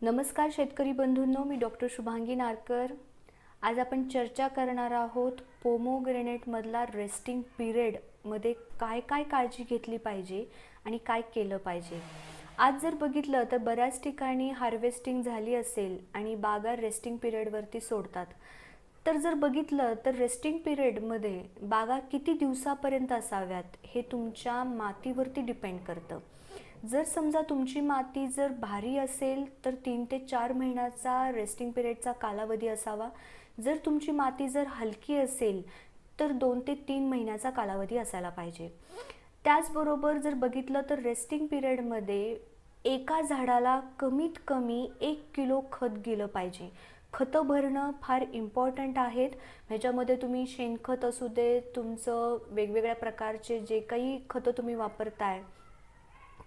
नमस्कार शेतकरी बंधूंनो, मी डॉक्टर शुभांगी नारकर। आज आपण चर्चा करणार आहोत पोमोग्रेनेटमधला रेस्टिंग पिरियडमध्ये काय काय काळजी घेतली पाहिजे आणि काय केलं पाहिजे। आज जर बघितलं तर बऱ्याच ठिकाणी हार्वेस्टिंग झाली असेल आणि बागा रेस्टिंग पिरियडवरती सोडतात। तर जर बघितलं तर रेस्टिंग पिरियडमध्ये बागा किती दिवसापर्यंत असाव्यात हे तुमच्या मातीवरती डिपेंड करतं। जर समजा तुमची माती जर भारी असेल तर 3 ते 4 महिन्याचा रेस्टिंग पिरियडचा कालावधी असावा। जर तुमची माती जर हलकी असेल तर 2 ते 3 महिन्याचा कालावधी असायला पाहिजे। त्याचबरोबर जर बघितलं तर रेस्टिंग पिरियडमध्ये एका झाडाला कमीत कमी 1 किलो खत गेलं पाहिजे। खतं भरणं फार इम्पॉर्टंट आहेत। ह्याच्यामध्ये तुम्ही शेणखत असू दे, तुमचं वेगवेगळ्या प्रकारचे जे काही खतं तुम्ही वापरताय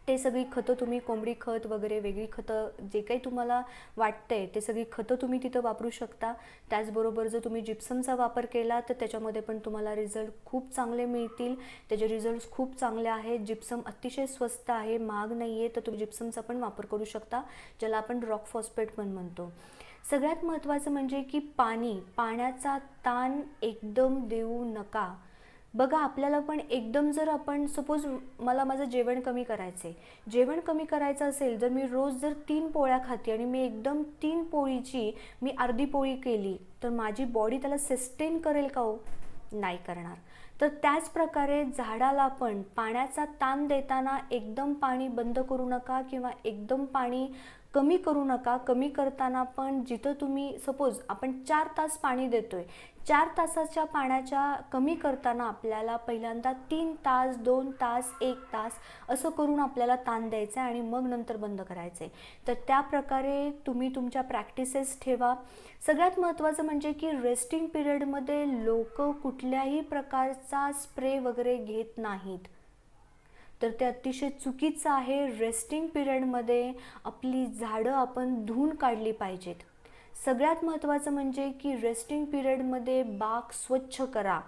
ते सगळी खतं तुम्ही कोंबडी खत वगैरे वेगळी खतं जे काही तुम्हाला वाटतंय ते सगळी खतं तुम्ही तिथं वापरू शकता। त्याचबरोबर जर तुम्ही जिप्समचा वापर केला तर त्याच्यामध्ये पण तुम्हाला रिझल्ट खूप चांगले मिळतील। त्याचे रिझल्ट्स खूप चांगले आहेत। जिप्सम अतिशय स्वस्त आहे, महाग नाही आहे, तर तुम्ही जिप्समचा पण वापर करू शकता, ज्याला आपण रॉक फॉस्फेट पण म्हणतो। सगळ्यात महत्त्वाचं म्हणजे की पाण्याचा ताण एकदम देऊ नका। बघा, आपल्याला पण एकदम जर आपण सपोज मला माझं जेवण कमी करायचं असेल, जर मी रोज जर 3 पोळ्या खाते आणि मी एकदम 3 पोळीची मी अर्धी पोळी केली तर माझी बॉडी त्याला सस्टेन करेल का हो? नाही करणार। तर त्याच प्रकारे झाडाला पण पाण्याचा ताण देताना एकदम पाणी बंद करू नका किंवा एकदम पाणी कमी करू नका। कमी करताना पण जिथं तुम्ही सपोज आपण 4 तास पाणी देतोय, 4 तासाच्या पाण्याच्या कमी करताना आपल्याला पहिल्यांदा 3 तास, 2 तास, 1 तास असं करून आपल्याला ताण द्यायचं आहे आणि मग नंतर बंद करायचं आहे। तर त्या प्रकारे तुम्ही तुमच्या प्रॅक्टिसेस ठेवा। सगळ्यात महत्त्वाचं म्हणजे की रेस्टिंग पिरियडमध्ये लोक कुठल्याही प्रकारचा स्प्रे वगैरे घेत नाहीत, तर ते अतिशय चुकीचं आहे। रेस्टिंग पिरियडमध्ये आपली झाडं आपण धुवून काढली पाहिजेत। सगळ्यात महत्त्वाचं म्हणजे की रेस्टिंग पिरियडमध्ये बाग स्वच्छ करा।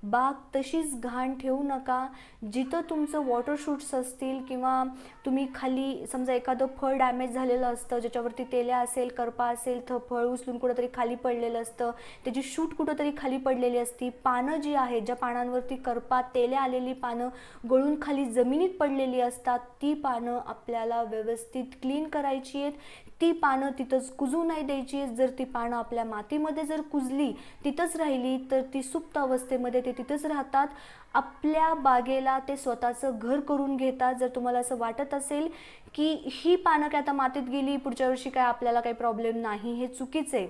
बाग तशीच घाण ठेवू नका। जिथं तुमचं वॉटर शूट्स असतील किंवा तुम्ही खाली समजा एखादं फळ डॅमेज झालेलं असतं, ज्याच्यावरती तेल्या असेल, करपा असेल, तर फळ उचलून कुठंतरी खाली पडलेलं असतं, त्याची शूट कुठंतरी खाली पडलेली असती, पानं जी आहेत ज्या पानांवरती करपा तेल्या आलेली पानं गळून खाली जमिनीत पडलेली असतात, ती पानं आपल्याला व्यवस्थित क्लीन करायची आहेत। ती पानं तिथंच कुजू नाही द्यायची आहेत। जर ती पानं आपल्या मातीमध्ये जर कुजली, तिथंच राहिली, तर ती सुप्त अवस्थेमध्ये ते तिथंच राहतात। आपल्या बागेला ते स्वतःचं घर करून घेतात। जर तुम्हाला असं वाटत असेल की ही पानं काय आता मातीत गेली, पुढच्या वर्षी काय आपल्याला काही प्रॉब्लेम नाही, हे चुकीचं आहे।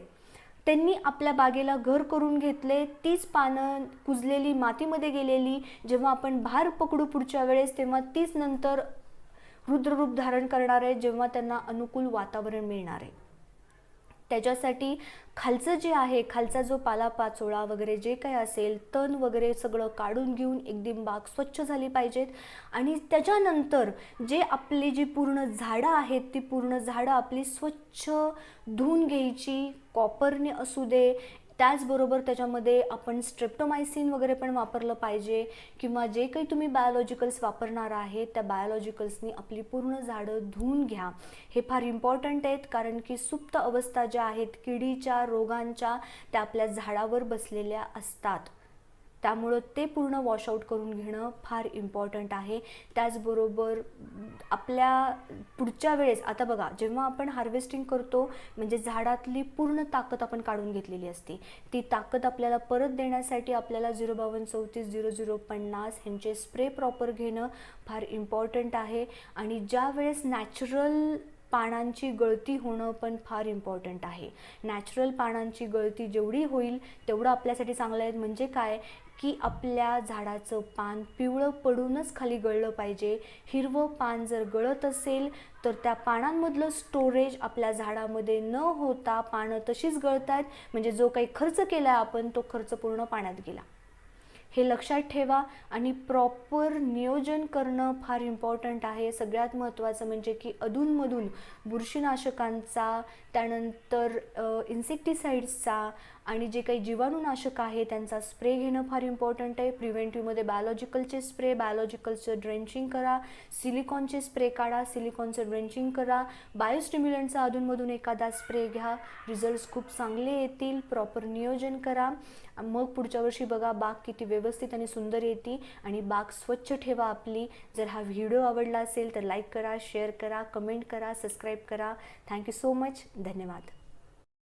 त्यांनी आपल्या बागेला घर करून घेतले, तीच पानं कुजलेली मातीमध्ये गेलेली जेव्हा आपण भार पकडू पुढच्या वेळेस, तेव्हा तीच नंतर रुद्ररूप धारण करणार आहे, जेव्हा त्यांना अनुकूल वातावरण मिळणार आहे। त्याच्यासाठी खालचं जे आहे, खालचा जो पालापाचोळा वगैरे जे काही असेल, तण वगैरे सगळं काढून घेऊन एकदम बाग स्वच्छ झाली पाहिजेत। आणि त्याच्यानंतर जे आपली जी पूर्ण झाडं आहेत ती पूर्ण झाडं आपली स्वच्छ धुवून घ्यायची, कॉपरने असू दे, त्याचबरोबर त्याच्यामध्ये आपण स्ट्रेप्टोमायसिन वगैरे पण वापरलं पाहिजे किंवा जे काही तुम्ही बायोलॉजिकल्स वापरणार आहे त्या बायोलॉजिकल्सनी आपली पूर्ण झाडं धुवून घ्या। हे फार इम्पॉर्टंट आहेत, कारण की सुप्त अवस्था ज्या आहेत किडीच्या रोगांच्या त्या आपल्या झाडावर बसलेल्या असतात, त्यामुळं ते पूर्ण वॉशआउट करून घेणं फार इम्पॉर्टंट आहे। त्याचबरोबर आपल्या पुढच्या वेळेस आता बघा, जेव्हा आपण हार्वेस्टिंग करतो म्हणजे झाडातली पूर्ण ताकद आपण काढून घेतलेली असते, ती ताकद आपल्याला परत देण्यासाठी आपल्याला 05234 0050 ह्यांचे स्प्रे प्रॉपर घेणं फार इम्पॉर्टंट आहे। आणि ज्या वेळेस नॅचरल पानांची गळती होणं पण फार इम्पॉर्टंट आहे। नॅचरल पानांची गळती जेवढी होईल तेवढं आपल्यासाठी चांगलं आहे। म्हणजे काय की आपल्या झाडाचं पान पिवळं पडूनच खाली गळलं पाहिजे। हिरवं पान जर गळत असेल तर त्या पानांमधलं स्टोरेज आपल्या झाडामध्ये न होता पानं तशीच गळतात, म्हणजे जो काही खर्च केला आपण तो खर्च पूर्ण पाण्यात गेला। हे लक्षात ठेवा आणि प्रॉपर नियोजन करणं फार इम्पॉर्टंट आहे। सगळ्यात महत्त्वाचं म्हणजे की अधूनमधून बुरशीनाशकांचा, त्यानंतर इन्सेक्टिसाइड्सचा आणि जे काही जीवाणूनाशक आहे त्यांचा स्प्रे घेणं फार इम्पॉर्टंट आहे. प्रिव्हेंटिव्हमध्ये बायोलॉजिकलचे स्प्रे, बायोलॉजिकलचं ड्रेंचिंग करा, सिलिकॉनचे स्प्रे काढा, सिलिकॉनचं ड्रेंचिंग करा, बायोस्टिम्युलंटचा अधूनमधून एखादा स्प्रे घ्या, रिझल्ट्स खूप चांगले येतील. प्रॉपर नियोजन करा, मग पुढच्या वर्षी बघा बाग किती व्यवस्थित आणि सुंदर येते आणि बाग स्वच्छ ठेवा आपली. जर हा व्हिडिओ आवडला असेल तर लाईक करा, शेअर करा, कमेंट करा, सबस्क्राईब करा. Thank you so much. धन्यवाद.